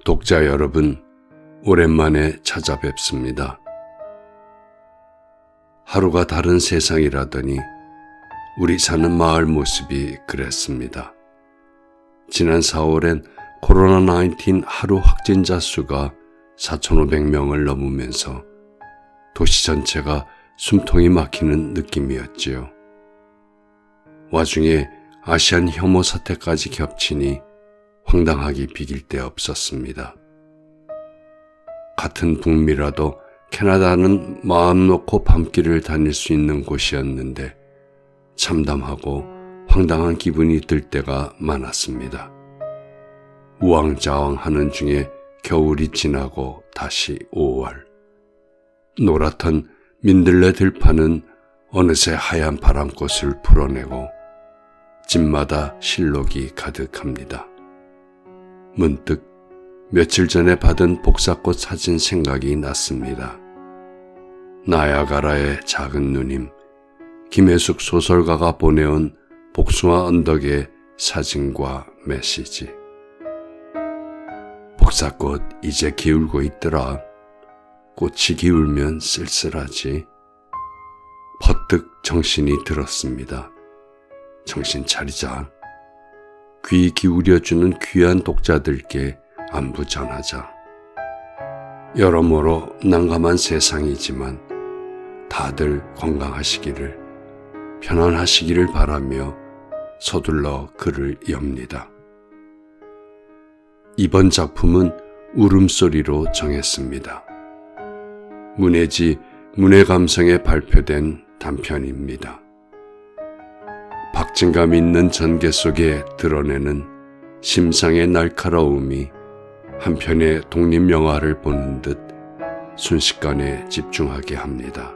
독자 여러분, 오랜만에 찾아뵙습니다. 하루가 다른 세상이라더니 우리 사는 마을 모습이 그랬습니다. 지난 4월엔 코로나19 하루 확진자 수가 4,500명을 넘으면서 도시 전체가 숨통이 막히는 느낌이었지요. 와중에 아시안 혐오 사태까지 겹치니 황당하기 비길 데 없었습니다. 같은 북미라도 캐나다는 마음 놓고 밤길을 다닐 수 있는 곳이었는데 참담하고 황당한 기분이 들 때가 많았습니다. 우왕좌왕하는 중에 겨울이 지나고 다시 5월. 노랗던 민들레 들판은 어느새 하얀 바람꽃을 풀어내고 집마다 실록이 가득합니다. 문득 며칠 전에 받은 복사꽃 사진 생각이 났습니다. 나야가라의 작은 누님, 김혜숙 소설가가 보내온 복숭아 언덕의 사진과 메시지. 복사꽃 이제 기울고 있더라. 꽃이 기울면 쓸쓸하지. 퍼뜩 정신이 들었습니다. 정신 차리자. 귀 기울여주는 귀한 독자들께 안부 전하자. 여러모로 난감한 세상이지만 다들 건강하시기를, 편안하시기를 바라며 서둘러 글을 엽니다. 이번 작품은 울음소리로 정했습니다. 문예지 문예감성에 발표된 단편입니다. 박진감 있는 전개 속에 드러내는 심상의 날카로움이 한편의 독립영화를 보는 듯 순식간에 집중하게 합니다.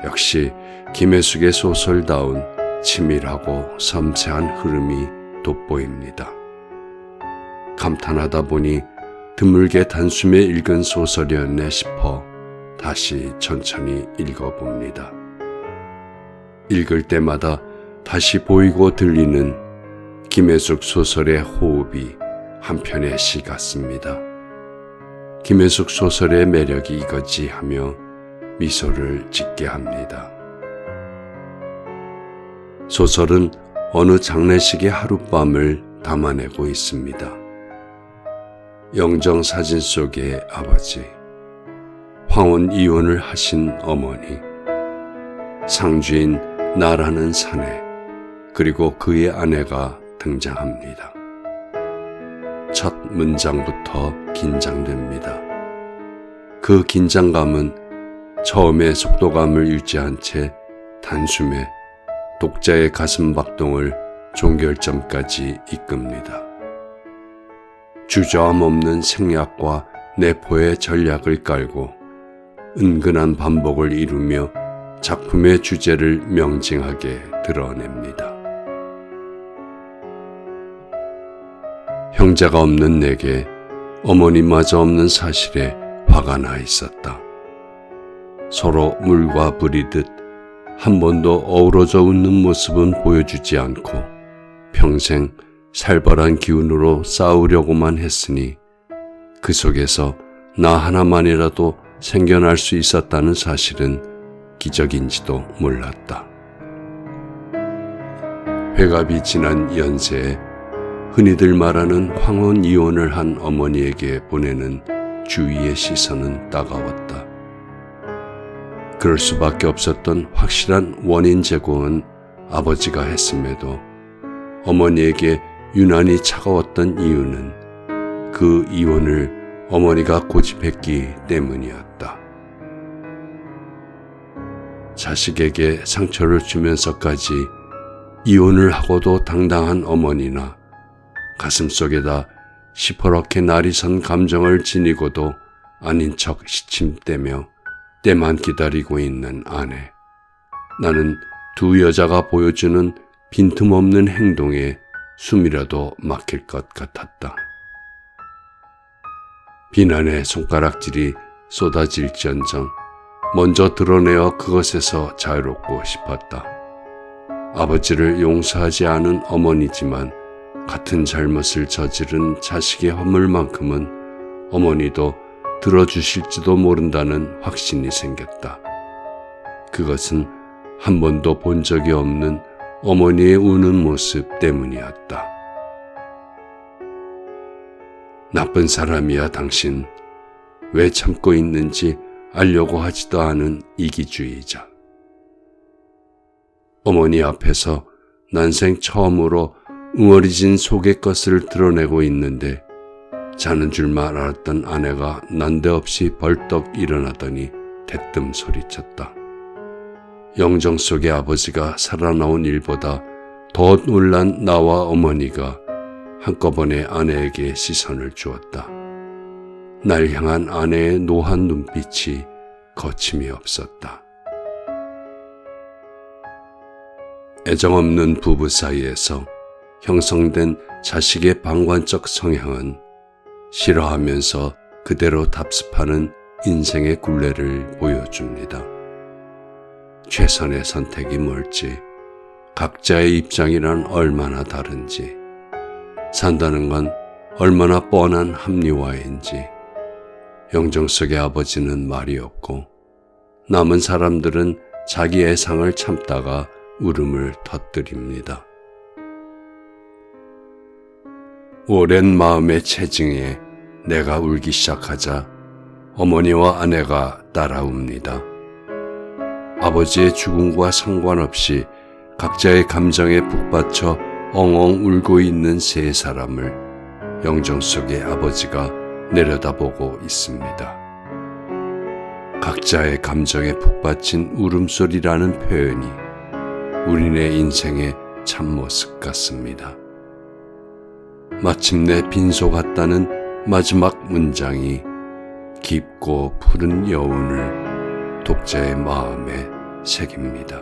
역시 김혜숙의 소설다운 치밀하고 섬세한 흐름이 돋보입니다. 감탄하다 보니 드물게 단숨에 읽은 소설이었네 싶어 다시 천천히 읽어봅니다. 읽을 때마다 다시 보이고 들리는 김혜숙 소설의 호흡이 한편의 시 같습니다. 김혜숙 소설의 매력이 이거지 하며 미소를 짓게 합니다. 소설은 어느 장례식의 하룻밤을 담아내고 있습니다. 영정사진 속의 아버지, 황혼 이혼을 하신 어머니, 상주인 나라는 사내, 그리고 그의 아내가 등장합니다. 첫 문장부터 긴장됩니다. 그 긴장감은 처음에 속도감을 유지한 채 단숨에 독자의 가슴 박동을 종결점까지 이끕니다. 주저함 없는 생략과 내포의 전략을 깔고 은근한 반복을 이루며 작품의 주제를 명징하게 드러냅니다. 형제가 없는 내게 어머니마저 없는 사실에 화가 나 있었다. 서로 물과 불이듯 한 번도 어우러져 웃는 모습은 보여주지 않고 평생 살벌한 기운으로 싸우려고만 했으니 그 속에서 나 하나만이라도 생겨날 수 있었다는 사실은 기적인지도 몰랐다. 회갑이 지난 연세에 흔히들 말하는 황혼 이혼을 한 어머니에게 보내는 주위의 시선은 따가웠다. 그럴 수밖에 없었던 확실한 원인 제공은 아버지가 했음에도 어머니에게 유난히 차가웠던 이유는 그 이혼을 어머니가 고집했기 때문이었다. 자식에게 상처를 주면서까지 이혼을 하고도 당당한 어머니나 가슴속에다 시퍼렇게 날이 선 감정을 지니고도 아닌 척 시침대며 때만 기다리고 있는 아내. 나는 두 여자가 보여주는 빈틈없는 행동에 숨이라도 막힐 것 같았다. 비난의 손가락질이 쏟아질지언정 먼저 드러내어 그것에서 자유롭고 싶었다. 아버지를 용서하지 않은 어머니지만 같은 잘못을 저지른 자식의 허물만큼은 어머니도 들어주실지도 모른다는 확신이 생겼다. 그것은 한 번도 본 적이 없는 어머니의 우는 모습 때문이었다. 나쁜 사람이야 당신. 왜 참고 있는지 알려고 하지도 않은 이기주의자. 어머니 앞에서 난생 처음으로 응어리진 속의 것을 드러내고 있는데 자는 줄만 알았던 아내가 난데없이 벌떡 일어나더니 대뜸 소리쳤다. 영정 속의 아버지가 살아나온 일보다 더 놀란 나와 어머니가 한꺼번에 아내에게 시선을 주었다. 날 향한 아내의 노한 눈빛이 거침이 없었다. 애정없는 부부 사이에서 형성된 자식의 방관적 성향은 싫어하면서 그대로 답습하는 인생의 굴레를 보여줍니다. 최선의 선택이 뭘지, 각자의 입장이란 얼마나 다른지, 산다는 건 얼마나 뻔한 합리화인지, 영정 속의 아버지는 말이 없고 남은 사람들은 자기 애상을 참다가 울음을 터뜨립니다. 오랜 마음의 체증에 내가 울기 시작하자 어머니와 아내가 따라웁니다. 아버지의 죽음과 상관없이 각자의 감정에 북받쳐 엉엉 울고 있는 세 사람을 영정 속의 아버지가 내려다보고 있습니다. 각자의 감정에 북받친 울음소리라는 표현이 우리네 인생의 참모습 같습니다. 마침내 빈소 같다는 마지막 문장이 깊고 푸른 여운을 독자의 마음에 새깁니다.